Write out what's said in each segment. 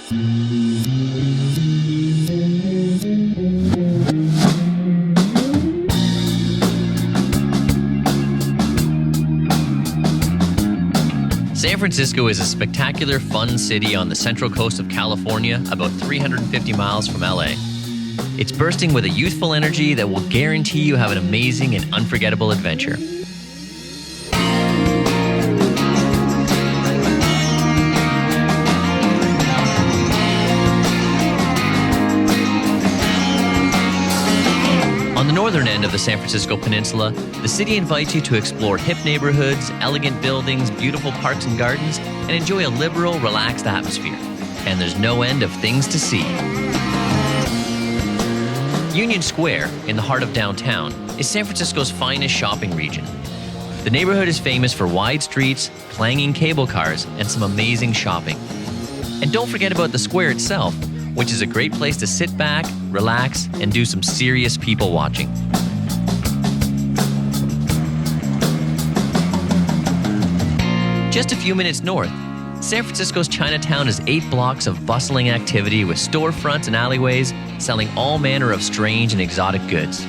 San Francisco is a spectacular, fun city on the central coast of California, about 350 miles from LA. It's bursting with a youthful energy that will guarantee you have an amazing and unforgettable adventure. On the northern end of the San Francisco Peninsula, the city invites you to explore hip neighborhoods, elegant buildings, beautiful parks and gardens, and enjoy a liberal, relaxed atmosphere. And there's no end of things to see. Union Square, in the heart of downtown, is San Francisco's finest shopping region. The neighborhood is famous for wide streets, clanging cable cars, and some amazing shopping. And don't forget about the square itself, which is a great place to sit back, relax, and do some serious people watching. Just a few minutes north, San Francisco's Chinatown is 8 blocks of bustling activity with storefronts and alleyways selling all manner of strange and exotic goods.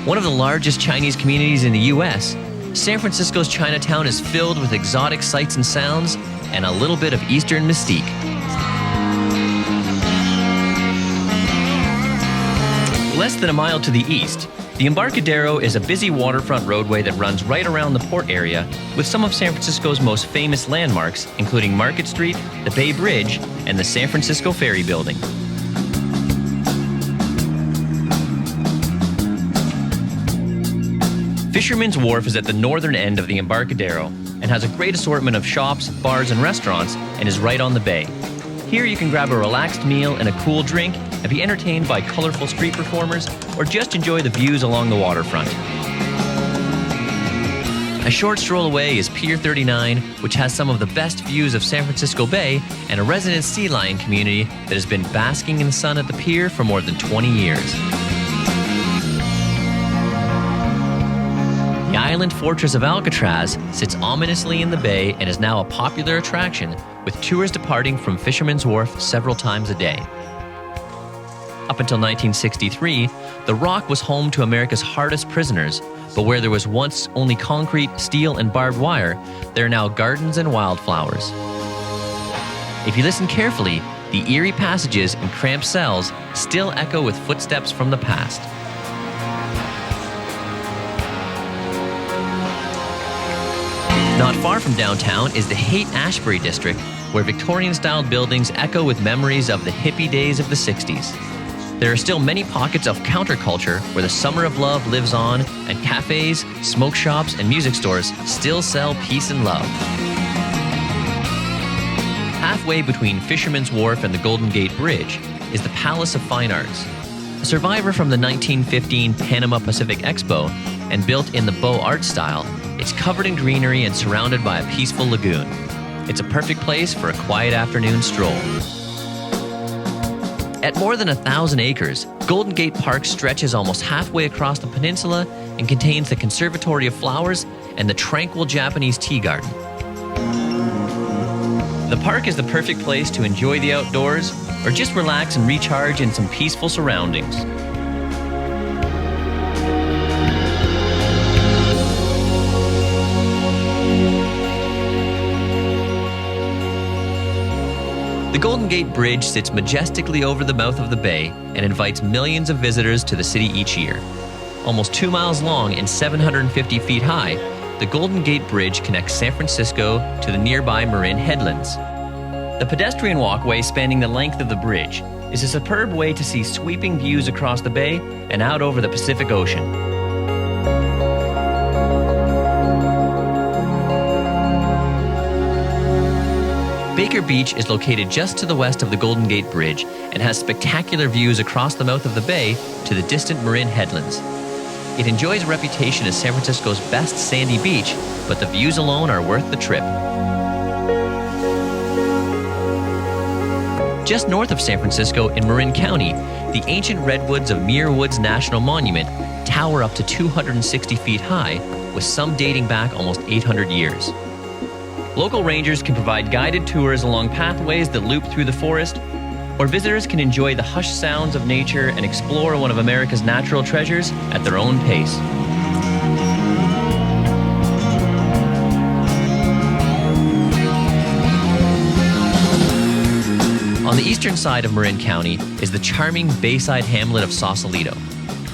One of the largest Chinese communities in the U.S., San Francisco's Chinatown is filled with exotic sights and sounds and a little bit of Eastern mystique. Less than a mile to the east, the Embarcadero is a busy waterfront roadway that runs right around the port area with some of San Francisco's most famous landmarks, including Market Street, the Bay Bridge, and the San Francisco Ferry Building. Fisherman's Wharf is at the northern end of the Embarcadero and has a great assortment of shops, bars, and restaurants and is right on the bay. Here you can grab a relaxed meal and a cool drink and be entertained by colorful street performers or just enjoy the views along the waterfront. A short stroll away is Pier 39, which has some of the best views of San Francisco Bay and a resident sea lion community that has been basking in the sun at the pier for more than 20 years. The island fortress of Alcatraz sits ominously in the bay and is now a popular attraction, with tours departing from Fisherman's Wharf several times a day. Up until 1963, the Rock was home to America's hardest prisoners, but where there was once only concrete, steel, and barbed wire, there are now gardens and wildflowers. If you listen carefully, the eerie passages and cramped cells still echo with footsteps from the past. Not far from downtown is the Haight-Ashbury District, where Victorian-style buildings echo with memories of the hippie days of the 60s. There are still many pockets of counterculture where the summer of love lives on, and cafes, smoke shops, and music stores still sell peace and love. Halfway between Fisherman's Wharf and the Golden Gate Bridge is the Palace of Fine Arts. A survivor from the 1915 Panama Pacific Expo and built in the Beaux Arts style, it's covered in greenery and surrounded by a peaceful lagoon. It's a perfect place for a quiet afternoon stroll. At more than 1,000 acres, Golden Gate Park stretches almost halfway across the peninsula and contains the Conservatory of Flowers and the tranquil Japanese tea garden. The park is the perfect place to enjoy the outdoors or just relax and recharge in some peaceful surroundings. The Golden Gate Bridge sits majestically over the mouth of the bay and invites millions of visitors to the city each year. Almost 2 miles long and 750 feet high, the Golden Gate Bridge connects San Francisco to the nearby Marin headlands. The pedestrian walkway spanning the length of the bridge is a superb way to see sweeping views across the bay and out over the Pacific Ocean. Baker Beach is located just to the west of the Golden Gate Bridge and has spectacular views across the mouth of the bay to the distant Marin headlands. It enjoys a reputation as San Francisco's best sandy beach, but the views alone are worth the trip. Just north of San Francisco in Marin County, the ancient redwoods of Muir Woods National Monument tower up to 260 feet high, with some dating back almost 800 years. Local rangers can provide guided tours along pathways that loop through the forest, or visitors can enjoy the hushed sounds of nature and explore one of America's natural treasures at their own pace. On the eastern side of Marin County is the charming Bayside hamlet of Sausalito.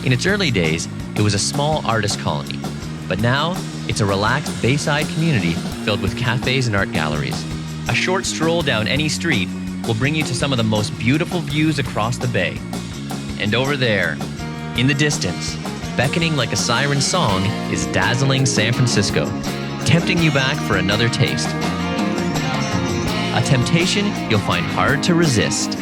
In its early days, it was a small artist colony, but now it's a relaxed Bayside community filled with cafes and art galleries. A short stroll down any street will bring you to some of the most beautiful views across the bay. And over there, in the distance, beckoning like a siren song, is dazzling San Francisco, tempting you back for another taste. A temptation you'll find hard to resist.